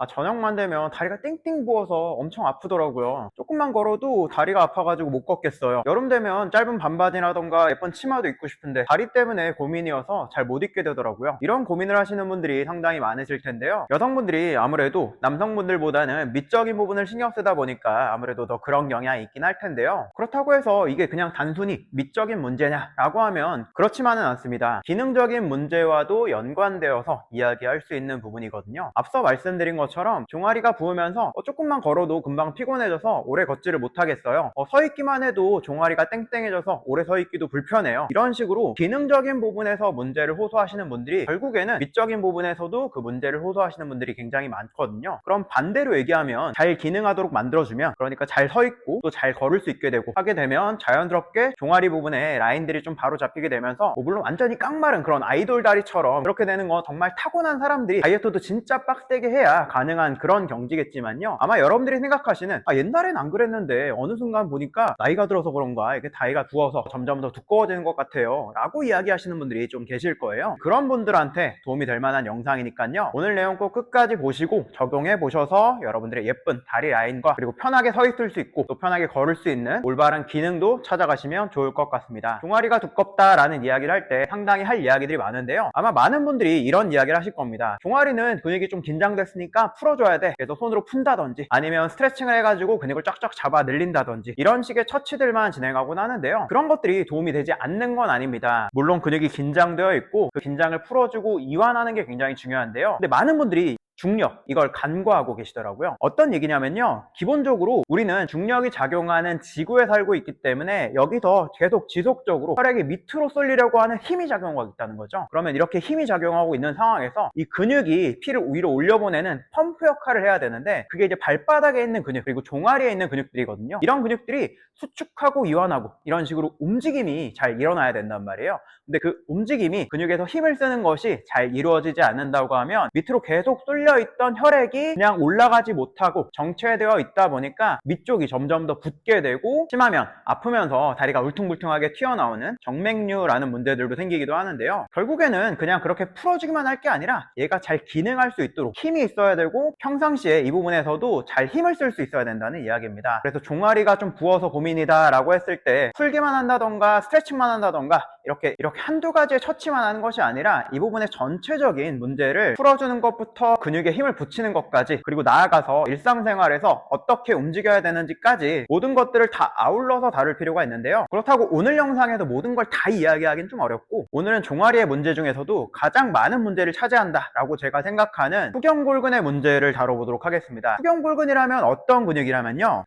저녁만 되면 다리가 띵띵 부어서 엄청 아프더라고요. 조금만 걸어도 다리가 아파가지고 못 걷겠어요. 여름 되면 짧은 반바지라던가 예쁜 치마도 입고 싶은데 다리 때문에 고민이어서 잘 못 입게 되더라고요. 이런 고민을 하시는 분들이 상당히 많으실 텐데요. 여성분들이 아무래도 남성분들보다는 미적인 부분을 신경 쓰다 보니까 아무래도 더 그런 경향이 있긴 할 텐데요. 그렇다고 해서 이게 그냥 단순히 미적인 문제냐라고 하면 그렇지만은 않습니다. 기능적인 문제와도 연관되어서 이야기할 수 있는 부분이거든요. 앞서 말씀드린 것처럼 종아리가 부으면서 조금만 걸어도 금방 피곤해져서 오래 걷지를 못하겠어요. 서 있기만 해도 종아리가 땡땡해져서 오래 서 있기도 불편해요. 이런 식으로 기능적인 부분에서 문제를 호소하시는 분들이 결국에는 미적인 부분에서도 그 문제를 호소하시는 분들이 굉장히 많거든요. 그럼 반대로 얘기하면 잘 기능하도록 만들어주면, 그러니까 잘 서 있고 또 잘 걸을 수 있게 되고 하게 되면 자연스럽게 종아리 부분에 라인들이 좀 바로 잡히게 되면서 물론 완전히 깡마른 그런 아이돌 다리처럼 그렇게 되는 건 정말 타고난 사람들이 다이어트도 진짜 빡세게 해야 가능한 그런 경지겠지만요, 아마 여러분들이 생각하시는 옛날엔 안 그랬는데 어느 순간 보니까 나이가 들어서 그런가 이렇게 다리가 부어서 점점 더 두꺼워지는 것 같아요 라고 이야기하시는 분들이 좀 계실 거예요. 그런 분들한테 도움이 될 만한 영상이니까요, 오늘 내용 꼭 끝까지 보시고 적용해 보셔서 여러분들의 예쁜 다리 라인과 그리고 편하게 서 있을 수 있고 또 편하게 걸을 수 있는 올바른 기능도 찾아가시면 좋을 것 같습니다. 종아리가 두껍다라는 이야기를 할 때 상당히 할 이야기들이 많은데요, 아마 많은 분들이 이런 이야기를 하실 겁니다. 종아리는 근육이 좀 긴장됐으니까 풀어줘야 돼. 그래서 손으로 푼다든지 아니면 스트레칭을 해가지고 근육을 쫙쫙 잡아 늘린다든지 이런 식의 처치들만 진행하곤 하는데요, 그런 것들이 도움이 되지 않는 건 아닙니다. 물론 근육이 긴장되어 있고 그 긴장을 풀어주고 이완하는 게 굉장히 중요한데요, 근데 많은 분들이 중력, 이걸 간과하고 계시더라고요. 어떤 얘기냐면요, 기본적으로 우리는 중력이 작용하는 지구에 살고 있기 때문에 여기서 계속 지속적으로 혈액이 밑으로 쏠리려고 하는 힘이 작용하고 있다는 거죠. 그러면 이렇게 힘이 작용하고 있는 상황에서 이 근육이 피를 위로 올려보내는 펌프 역할을 해야 되는데, 그게 이제 발바닥에 있는 근육 그리고 종아리에 있는 근육들이거든요. 이런 근육들이 수축하고 이완하고 이런 식으로 움직임이 잘 일어나야 된단 말이에요. 근데 그 움직임이 근육에서 힘을 쓰는 것이 잘 이루어지지 않는다고 하면 밑으로 계속 쏠려있던 혈액이 그냥 올라가지 못하고 정체되어 있다 보니까 밑쪽이 점점 더 붓게 되고, 심하면 아프면서 다리가 울퉁불퉁하게 튀어나오는 정맥류라는 문제들도 생기기도 하는데요, 결국에는 그냥 그렇게 풀어주기만 할 게 아니라 얘가 잘 기능할 수 있도록 힘이 있어야 되고 평상시에 이 부분에서도 잘 힘을 쓸 수 있어야 된다는 이야기입니다. 그래서 종아리가 좀 부어서 고민이다 라고 했을 때 풀기만 한다던가 스트레칭만 한다던가 이렇게 한두 가지의 처치만 하는 것이 아니라 이 부분의 전체적인 문제를 풀어주는 것부터 근육에 힘을 붙이는 것까지, 그리고 나아가서 일상생활에서 어떻게 움직여야 되는지까지 모든 것들을 다 아울러서 다룰 필요가 있는데요, 그렇다고 오늘 영상에도 모든 걸 다 이야기하기는 좀 어렵고, 오늘은 종아리의 문제 중에서도 가장 많은 문제를 차지한다 라고 제가 생각하는 후경골근의 문제를 다뤄보도록 하겠습니다. 후경골근이라면 어떤 근육이라면요,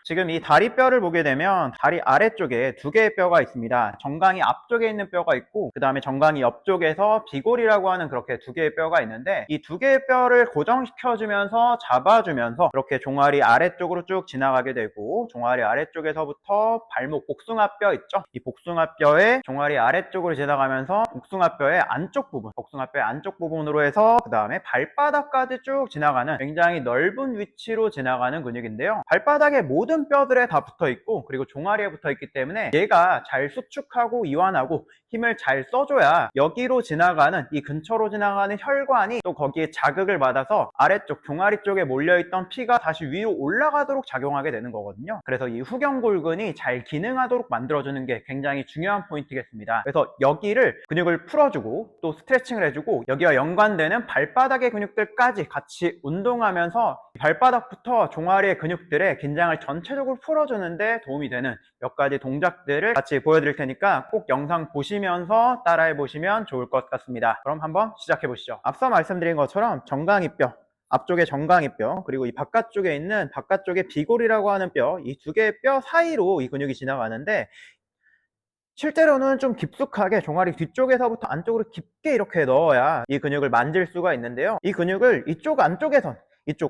지금 이 다리뼈를 보게 되면 다리 아래쪽에 두 개의 뼈가 있습니다. 정강이 앞쪽에 있는 뼈가 있고 그 다음에 정강이 옆쪽에서 비골이라고 하는 그렇게 두 개의 뼈가 있는데, 이 두 개의 뼈를 고정시켜주면서 잡아주면서 이렇게 종아리 아래쪽으로 쭉 지나가게 되고, 종아리 아래쪽에서부터 발목 복숭아뼈 있죠? 이 복숭아뼈의 종아리 아래쪽으로 지나가면서 복숭아뼈의 안쪽 부분, 복숭아뼈의 안쪽 부분으로 해서 그 다음에 발바닥까지 쭉 지나가는 굉장히 넓은 위치로 지나가는 근육인데요, 발바닥의 모든 뼈들에 다 붙어 있고 그리고 종아리에 붙어 있기 때문에 얘가 잘 수축하고 이완하고 힘을 잘 써줘야 여기로 지나가는, 이 근처로 지나가는 혈관이 또 거기에 자극을 받아서 아래쪽 종아리 쪽에 몰려있던 피가 다시 위로 올라가도록 작용하게 되는 거거든요. 그래서 이 후경골근이 잘 기능하도록 만들어주는 게 굉장히 중요한 포인트겠습니다. 그래서 여기를 근육을 풀어주고 또 스트레칭을 해주고 여기와 연관되는 발바닥의 근육들까지 같이 운동하면서 발바닥부터 종아리의 근육들의 긴장을 전체적으로 풀어주는데 도움이 되는 몇 가지 동작들을 같이 보여드릴 테니까 꼭 영상 보시면서 따라해 보시면 좋을 것 같습니다. 그럼 한번 시작해 보시죠. 앞서 말씀드린 것처럼 정강이뼈, 앞쪽에 정강이뼈, 그리고 이 바깥쪽에 있는 바깥쪽에 비골이라고 하는 뼈, 이 두 개의 뼈 사이로 이 근육이 지나가는데, 실제로는 좀 깊숙하게 종아리 뒤쪽에서부터 안쪽으로 깊게 이렇게 넣어야 이 근육을 만질 수가 있는데요, 이 근육을 이쪽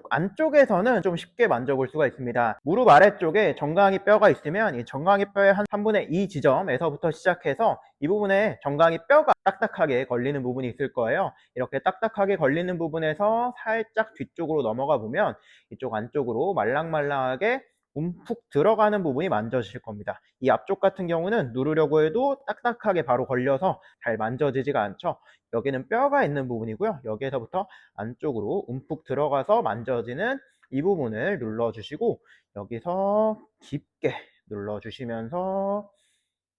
안쪽에서는 좀 쉽게 만져볼 수가 있습니다. 무릎 아래쪽에 정강이 뼈가 있으면 이 정강이 뼈의 한 3분의 2 지점에서부터 시작해서 이 부분에 정강이 뼈가 딱딱하게 걸리는 부분이 있을 거예요. 이렇게 딱딱하게 걸리는 부분에서 살짝 뒤쪽으로 넘어가 보면 이쪽 안쪽으로 말랑말랑하게 움푹 들어가는 부분이 만져지실 겁니다. 이 앞쪽 같은 경우는 누르려고 해도 딱딱하게 바로 걸려서 잘 만져지지가 않죠. 여기는 뼈가 있는 부분이고요. 여기에서부터 안쪽으로 움푹 들어가서 만져지는 이 부분을 눌러주시고, 여기서 깊게 눌러주시면서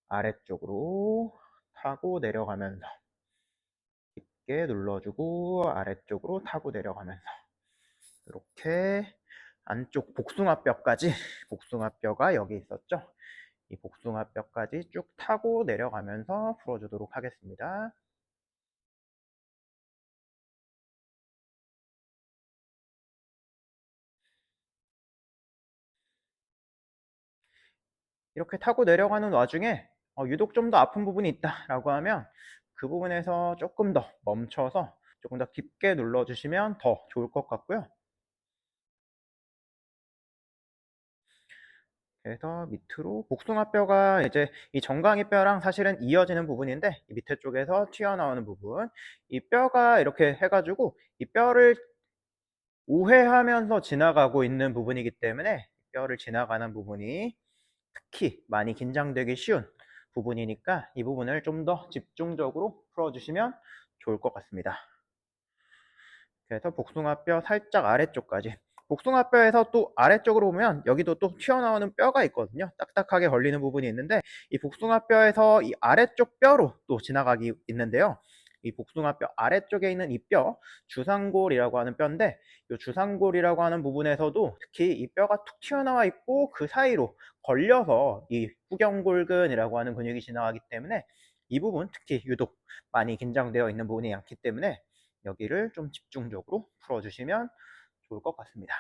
아래쪽으로 타고 내려가면서, 깊게 눌러주고 아래쪽으로 타고 내려가면서, 이렇게 안쪽 복숭아뼈까지, 복숭아뼈가 여기 있었죠? 이 복숭아뼈까지 쭉 타고 내려가면서 풀어주도록 하겠습니다. 이렇게 타고 내려가는 와중에 유독 좀 더 아픈 부분이 있다라고 하면 그 부분에서 조금 더 멈춰서 조금 더 깊게 눌러주시면 더 좋을 것 같고요. 그래서 밑으로 복숭아뼈가 이제 이 정강이 뼈랑 사실은 이어지는 부분인데, 이 밑에 쪽에서 튀어나오는 부분, 이 뼈가 이렇게 해가지고 이 뼈를 우회하면서 지나가고 있는 부분이기 때문에, 뼈를 지나가는 부분이 특히 많이 긴장되기 쉬운 부분이니까 이 부분을 좀 더 집중적으로 풀어주시면 좋을 것 같습니다. 그래서 복숭아뼈 살짝 아래쪽까지, 복숭아뼈에서 또 아래쪽으로 보면 여기도 또 튀어나오는 뼈가 있거든요. 딱딱하게 걸리는 부분이 있는데, 이 복숭아뼈에서 이 아래쪽 뼈로 또 지나가기 있는데요. 이 복숭아뼈 아래쪽에 있는 이 뼈, 주상골이라고 하는 뼈인데, 이 주상골이라고 하는 부분에서도 특히 이 뼈가 툭 튀어나와 있고 그 사이로 걸려서 이 후경골근이라고 하는 근육이 지나가기 때문에, 이 부분 특히 유독 많이 긴장되어 있는 부분이 많기 때문에 여기를 좀 집중적으로 풀어주시면 좋을 것 같습니다.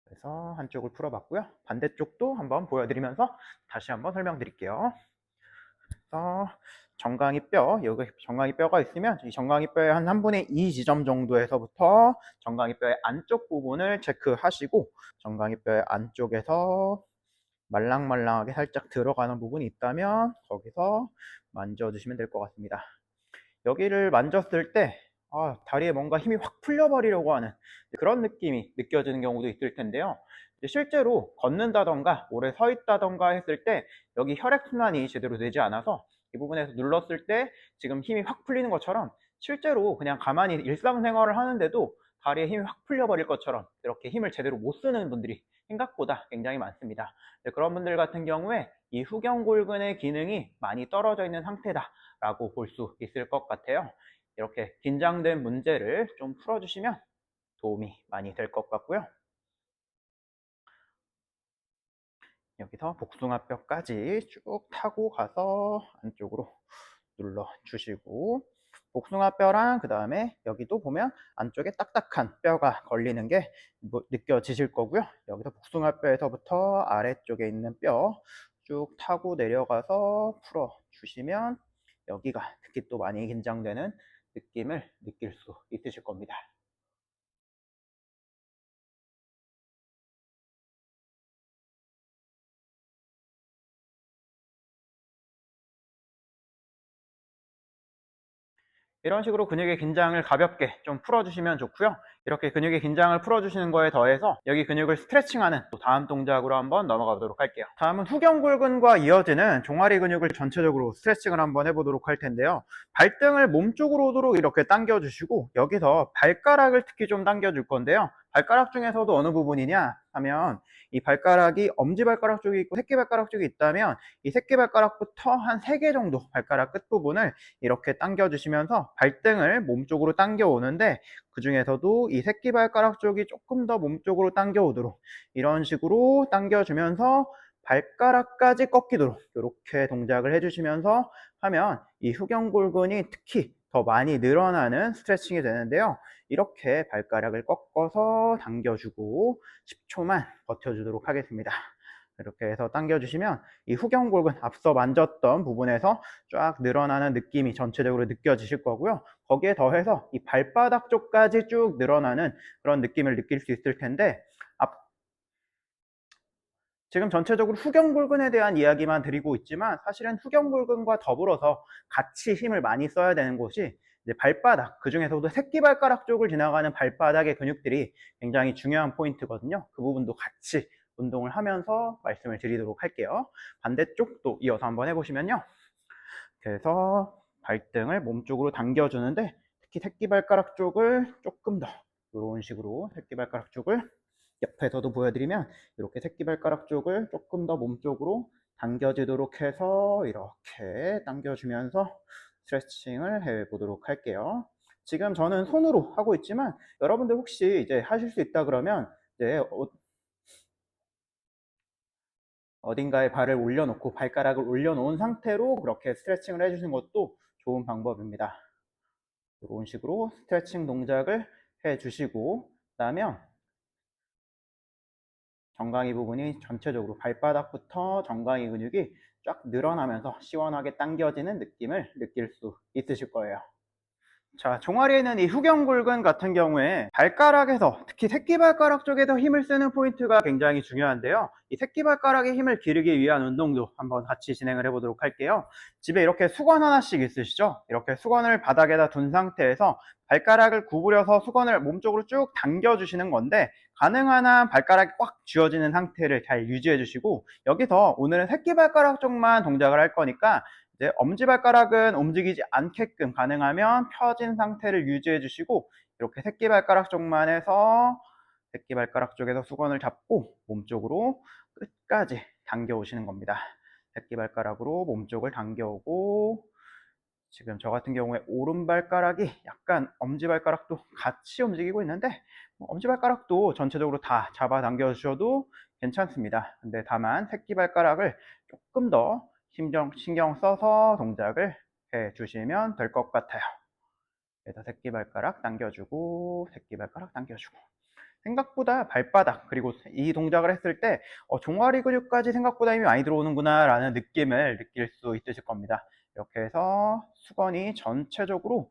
그래서 한쪽을 풀어봤고요. 반대쪽도 한번 보여드리면서 다시 한번 설명드릴게요. 그래서 정강이 뼈, 여기 정강이 뼈가 있으면 이 정강이 뼈의 한 3분의 2 지점 정도에서부터 정강이 뼈의 안쪽 부분을 체크하시고, 정강이 뼈의 안쪽에서 말랑말랑하게 살짝 들어가는 부분이 있다면 거기서 만져주시면 될 것 같습니다. 여기를 만졌을 때 다리에 뭔가 힘이 확 풀려버리려고 하는 그런 느낌이 느껴지는 경우도 있을 텐데요. 실제로 걷는다던가 오래 서 있다던가 했을 때 여기 혈액순환이 제대로 되지 않아서 이 부분에서 눌렀을 때 지금 힘이 확 풀리는 것처럼, 실제로 그냥 가만히 일상생활을 하는데도 다리에 힘이 확 풀려버릴 것처럼 이렇게 힘을 제대로 못 쓰는 분들이 생각보다 굉장히 많습니다. 그런 분들 같은 경우에 이 후경골근의 기능이 많이 떨어져 있는 상태다 라고 볼 수 있을 것 같아요. 이렇게 긴장된 문제를 좀 풀어주시면 도움이 많이 될 것 같고요. 여기서 복숭아뼈까지 쭉 타고 가서 안쪽으로 눌러주시고, 복숭아뼈랑 그 다음에 여기도 보면 안쪽에 딱딱한 뼈가 걸리는 게 느껴지실 거고요. 여기서 복숭아뼈에서부터 아래쪽에 있는 뼈 쭉 타고 내려가서 풀어주시면 여기가 특히 또 많이 긴장되는 느낌을 느낄 수 있으실 겁니다. 이런 식으로 근육의 긴장을 가볍게 좀 풀어주시면 좋고요. 이렇게 근육의 긴장을 풀어주시는 거에 더해서 여기 근육을 스트레칭하는 또 다음 동작으로 한번 넘어가 보도록 할게요. 다음은 후경골근과 이어지는 종아리 근육을 전체적으로 스트레칭을 한번 해보도록 할 텐데요. 발등을 몸쪽으로 오도록 이렇게 당겨주시고, 여기서 발가락을 특히 좀 당겨줄 건데요. 발가락 중에서도 어느 부분이냐 하면, 이 발가락이 엄지발가락 쪽이 있고 새끼발가락 쪽이 있다면 이 새끼발가락부터 한 3개 정도 발가락 끝부분을 이렇게 당겨주시면서 발등을 몸쪽으로 당겨오는데, 그 중에서도 이 새끼발가락 쪽이 조금 더 몸쪽으로 당겨오도록 이런 식으로 당겨주면서 발가락까지 꺾이도록 이렇게 동작을 해주시면서 하면 이 후경골근이 특히 더 많이 늘어나는 스트레칭이 되는데요. 이렇게 발가락을 꺾어서 당겨주고 10초만 버텨주도록 하겠습니다. 이렇게 해서 당겨주시면 이 후경골근, 앞서 만졌던 부분에서 쫙 늘어나는 느낌이 전체적으로 느껴지실 거고요. 거기에 더해서 이 발바닥 쪽까지 쭉 늘어나는 그런 느낌을 느낄 수 있을 텐데, 지금 전체적으로 후경골근에 대한 이야기만 드리고 있지만 사실은 후경골근과 더불어서 같이 힘을 많이 써야 되는 곳이 이제 발바닥, 그 중에서도 새끼발가락 쪽을 지나가는 발바닥의 근육들이 굉장히 중요한 포인트거든요. 그 부분도 같이 운동을 하면서 말씀을 드리도록 할게요. 반대쪽도 이어서 한번 해보시면요. 그래서 발등을 몸쪽으로 당겨주는데, 특히 새끼발가락 쪽을 조금 더 이런 식으로 새끼발가락 쪽을 옆에서도 보여드리면, 이렇게 새끼발가락 쪽을 조금 더 몸쪽으로 당겨지도록 해서 이렇게 당겨주면서 스트레칭을 해보도록 할게요. 지금 저는 손으로 하고 있지만, 여러분들 혹시 이제 하실 수 있다 그러면 이제 어딘가에 발을 올려놓고 발가락을 올려놓은 상태로 그렇게 스트레칭을 해주시는 것도 좋은 방법입니다. 이런 식으로 스트레칭 동작을 해주시고 나면 정강이 부분이 전체적으로 발바닥부터 정강이 근육이 쫙 늘어나면서 시원하게 당겨지는 느낌을 느낄 수 있으실 거예요. 자, 종아리에 있는 이 후경골근 같은 경우에 발가락에서, 특히 새끼발가락 쪽에서 힘을 쓰는 포인트가 굉장히 중요한데요. 이 새끼발가락의 힘을 기르기 위한 운동도 한번 같이 진행을 해보도록 할게요. 집에 이렇게 수건 하나씩 있으시죠? 이렇게 수건을 바닥에다 둔 상태에서 발가락을 구부려서 수건을 몸쪽으로 쭉 당겨주시는 건데, 가능한 한 발가락이 꽉 쥐어지는 상태를 잘 유지해 주시고, 여기서 오늘은 새끼발가락 쪽만 동작을 할 거니까 이제 엄지발가락은 움직이지 않게끔 가능하면 펴진 상태를 유지해 주시고, 이렇게 새끼발가락 쪽만 해서 새끼발가락 쪽에서 수건을 잡고 몸쪽으로 끝까지 당겨 오시는 겁니다. 새끼발가락으로 몸쪽을 당겨 오고, 지금 저 같은 경우에 오른발가락이 약간 엄지발가락도 같이 움직이고 있는데, 엄지발가락도 전체적으로 다 잡아 당겨 주셔도 괜찮습니다. 근데 다만 새끼발가락을 조금 더 신경 써서 동작을 해 주시면 될 것 같아요. 그래서 새끼발가락 당겨주고 새끼발가락 당겨주고, 생각보다 발바닥, 그리고 이 동작을 했을 때 종아리 근육까지 생각보다 힘이 많이 들어오는구나 라는 느낌을 느낄 수 있으실 겁니다. 이렇게 해서 수건이 전체적으로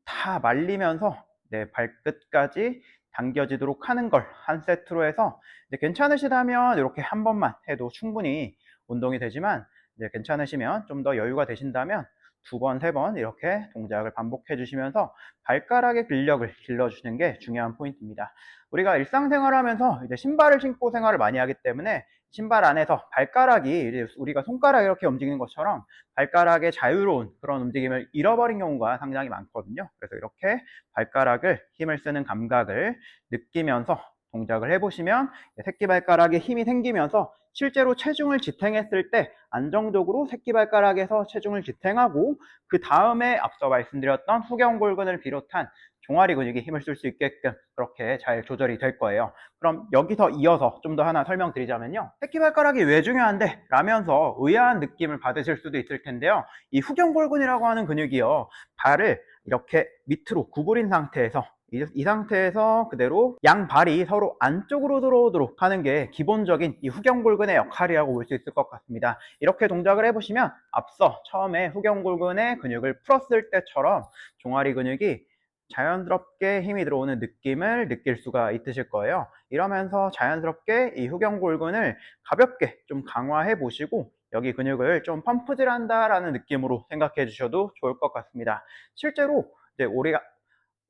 다 말리면서 내 발끝까지 당겨지도록 하는 걸 한 세트로 해서, 이제 괜찮으시다면 이렇게 한 번만 해도 충분히 운동이 되지만, 이제 괜찮으시면 좀 더 여유가 되신다면 두 번, 세 번 이렇게 동작을 반복해 주시면서 발가락의 근력을 길러주시는 게 중요한 포인트입니다. 우리가 일상생활을 하면서 이제 신발을 신고 생활을 많이 하기 때문에, 신발 안에서 발가락이 이제 우리가 손가락 이렇게 움직이는 것처럼 발가락의 자유로운 그런 움직임을 잃어버린 경우가 상당히 많거든요. 그래서 이렇게 발가락을 힘을 쓰는 감각을 느끼면서 동작을 해보시면 새끼발가락에 힘이 생기면서 실제로 체중을 지탱했을 때 안정적으로 새끼발가락에서 체중을 지탱하고, 그 다음에 앞서 말씀드렸던 후경골근을 비롯한 종아리 근육이 힘을 쓸 수 있게끔 그렇게 잘 조절이 될 거예요. 그럼 여기서 이어서 좀 더 하나 설명드리자면요, 새끼발가락이 왜 중요한데? 라면서 의아한 느낌을 받으실 수도 있을 텐데요, 이 후경골근이라고 하는 근육이요, 발을 이렇게 밑으로 구부린 상태에서 이 상태에서 그대로 양발이 서로 안쪽으로 들어오도록 하는 게 기본적인 이 후경골근의 역할이라고 볼 수 있을 것 같습니다. 이렇게 동작을 해보시면 앞서 처음에 후경골근의 근육을 풀었을 때처럼 종아리 근육이 자연스럽게 힘이 들어오는 느낌을 느낄 수가 있으실 거예요. 이러면서 자연스럽게 이 후경골근을 가볍게 좀 강화해 보시고, 여기 근육을 좀 펌프질 한다라는 느낌으로 생각해 주셔도 좋을 것 같습니다. 실제로 이제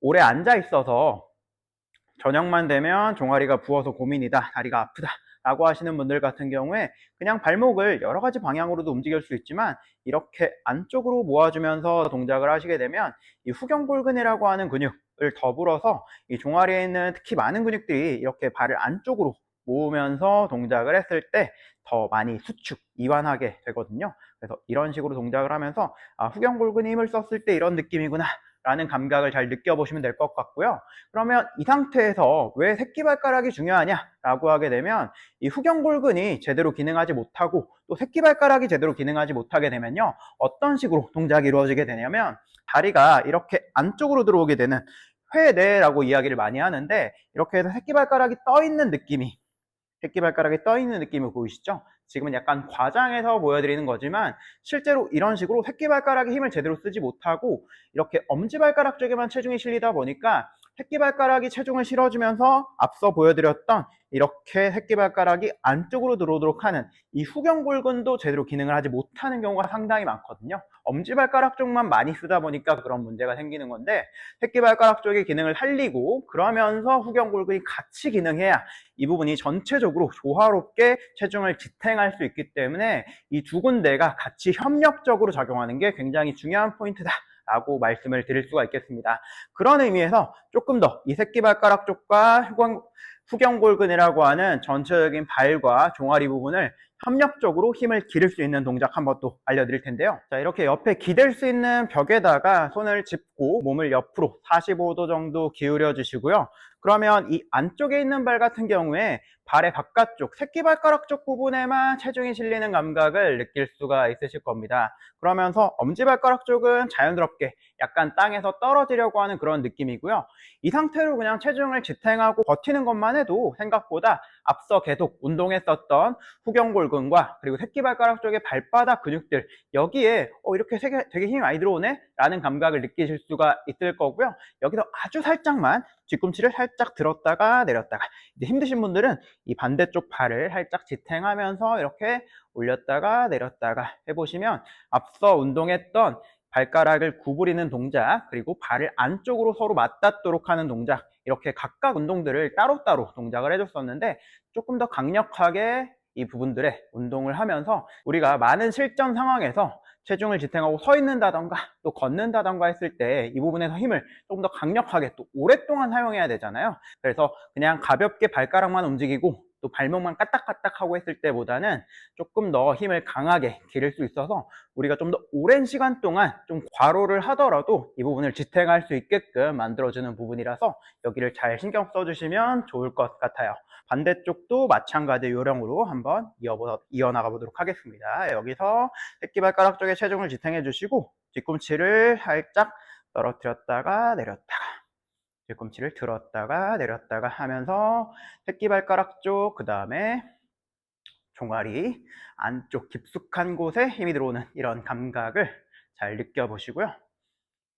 오래 앉아 있어서 저녁만 되면 종아리가 부어서 고민이다, 다리가 아프다 라고 하시는 분들 같은 경우에, 그냥 발목을 여러 가지 방향으로도 움직일 수 있지만 이렇게 안쪽으로 모아주면서 동작을 하시게 되면 이 후경골근이라고 하는 근육을 더불어서 이 종아리에 있는 특히 많은 근육들이 이렇게 발을 안쪽으로 모으면서 동작을 했을 때 더 많이 수축, 이완하게 되거든요. 그래서 이런 식으로 동작을 하면서 후경골근에 힘을 썼을 때 이런 느낌이구나 라는 감각을 잘 느껴보시면 될 것 같고요. 그러면 이 상태에서 왜 새끼발가락이 중요하냐 라고 하게 되면, 이 후경골근이 제대로 기능하지 못하고 또 새끼발가락이 제대로 기능하지 못하게 되면요, 어떤 식으로 동작이 이루어지게 되냐면, 다리가 이렇게 안쪽으로 들어오게 되는 회내라고 이야기를 많이 하는데, 이렇게 해서 새끼발가락이 떠 있는 느낌이 보이시죠? 지금은 약간 과장해서 보여드리는 거지만, 실제로 이런 식으로 새끼발가락에 힘을 제대로 쓰지 못하고 이렇게 엄지발가락 쪽에만 체중이 실리다 보니까 새끼발가락이 체중을 실어주면서 앞서 보여드렸던 이렇게 새끼발가락이 안쪽으로 들어오도록 하는 이 후경골근도 제대로 기능을 하지 못하는 경우가 상당히 많거든요. 엄지발가락 쪽만 많이 쓰다 보니까 그런 문제가 생기는 건데, 새끼발가락 쪽의 기능을 살리고 그러면서 후경골근이 같이 기능해야 이 부분이 전체적으로 조화롭게 체중을 지탱할 수 있기 때문에 이 두 군데가 같이 협력적으로 작용하는 게 굉장히 중요한 포인트다 라고 말씀을 드릴 수가 있겠습니다. 그런 의미에서 조금 더 이 새끼발가락 쪽과 후경골근이라고 하는 전체적인 발과 종아리 부분을 협력적으로 힘을 기를 수 있는 동작 한번 또 알려드릴 텐데요. 자, 이렇게 옆에 기댈 수 있는 벽에다가 손을 짚고 몸을 옆으로 45도 정도 기울여 주시고요. 그러면 이 안쪽에 있는 발 같은 경우에 발의 바깥쪽, 새끼발가락 쪽 부분에만 체중이 실리는 감각을 느낄 수가 있으실 겁니다. 그러면서 엄지발가락 쪽은 자연스럽게 약간 땅에서 떨어지려고 하는 그런 느낌이고요. 이 상태로 그냥 체중을 지탱하고 버티는 것만 해도 생각보다 앞서 계속 운동했었던 후경골근과 그리고 새끼발가락 쪽의 발바닥 근육들, 여기에 이렇게 되게 힘이 많이 들어오네? 라는 감각을 느끼실 수가 있을 거고요. 여기서 아주 살짝만 뒤꿈치를 살짝 들었다가 내렸다가, 이제 힘드신 분들은 이 반대쪽 발을 살짝 지탱하면서 이렇게 올렸다가 내렸다가 해보시면 앞서 운동했던 발가락을 구부리는 동작, 그리고 발을 안쪽으로 서로 맞닿도록 하는 동작, 이렇게 각각 운동들을 따로따로 동작을 해줬었는데, 조금 더 강력하게 이 부분들의 운동을 하면서 우리가 많은 실전 상황에서 체중을 지탱하고 서 있는다던가 또 걷는다던가 했을 때 이 부분에서 힘을 조금 더 강력하게 또 오랫동안 사용해야 되잖아요. 그래서 그냥 가볍게 발가락만 움직이고 또 발목만 까딱까딱하고 했을 때보다는 조금 더 힘을 강하게 기를 수 있어서 우리가 좀 더 오랜 시간 동안 좀 과로를 하더라도 이 부분을 지탱할 수 있게끔 만들어주는 부분이라서 여기를 잘 신경 써주시면 좋을 것 같아요. 반대쪽도 마찬가지 요령으로 한번 이어나가 보도록 하겠습니다. 여기서 새끼발가락 쪽에 체중을 지탱해 주시고 뒤꿈치를 살짝 떨어뜨렸다가 내렸다가, 뒤꿈치를 들었다가 내렸다가 하면서 새끼발가락 쪽, 그 다음에 종아리 안쪽 깊숙한 곳에 힘이 들어오는 이런 감각을 잘 느껴보시고요.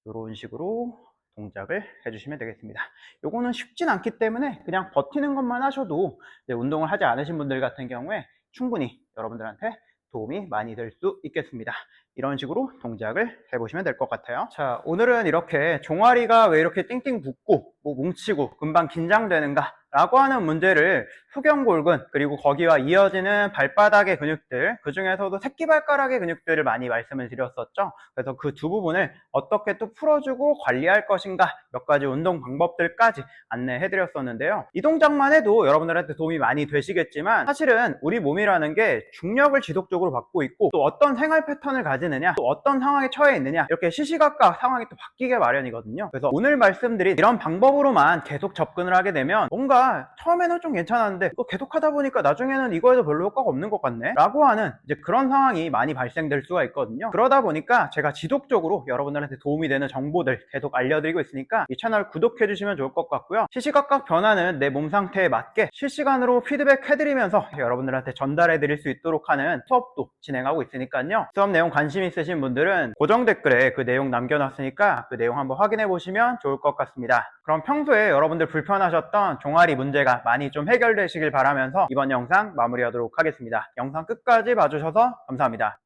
이런 식으로 동작을 해주시면 되겠습니다. 요거는 쉽진 않기 때문에 그냥 버티는 것만 하셔도, 운동을 하지 않으신 분들 같은 경우에 충분히 여러분들한테 도움이 많이 될 수 있겠습니다. 이런 식으로 동작을 해보시면 될 것 같아요. 자, 오늘은 이렇게 종아리가 왜 이렇게 띵띵 붓고 뭉치고 금방 긴장되는가 라고 하는 문제를 후경골근, 그리고 거기와 이어지는 발바닥의 근육들, 그 중에서도 새끼발가락의 근육들을 많이 말씀을 드렸었죠. 그래서 그 두 부분을 어떻게 또 풀어주고 관리할 것인가, 몇 가지 운동 방법들까지 안내해 드렸었는데요. 이 동작만 해도 여러분들한테 도움이 많이 되시겠지만, 사실은 우리 몸이라는 게 중력을 지속적으로 받고 있고 또 어떤 생활 패턴을 가지느냐, 또 어떤 상황에 처해 있느냐, 이렇게 시시각각 상황이 또 바뀌게 마련이거든요. 그래서 오늘 말씀드린 이런 방법으로만 계속 접근을 하게 되면 뭔가 처음에는 좀 괜찮았는데 또 계속 하다 보니까 나중에는 이거에도 별로 효과가 없는 것 같네 라고 하는 이제 그런 상황이 많이 발생될 수가 있거든요. 그러다 보니까 제가 지속적으로 여러분들한테 도움이 되는 정보들 계속 알려드리고 있으니까 이 채널 구독해 주시면 좋을 것 같고요. 시시각각 변하는 내 몸 상태에 맞게 실시간으로 피드백 해드리면서 여러분들한테 전달해 드릴 수 있도록 하는 수업도 진행하고 있으니까요. 수업 내용 관심 있으신 분들은 고정 댓글에 그 내용 남겨놨으니까 그 내용 한번 확인해 보시면 좋을 것 같습니다. 그럼 평소에 여러분들 불편하셨던 종아리 문제가 많이 좀 해결되시길 바라면서 이번 영상 마무리하도록 하겠습니다. 영상 끝까지 봐주셔서 감사합니다.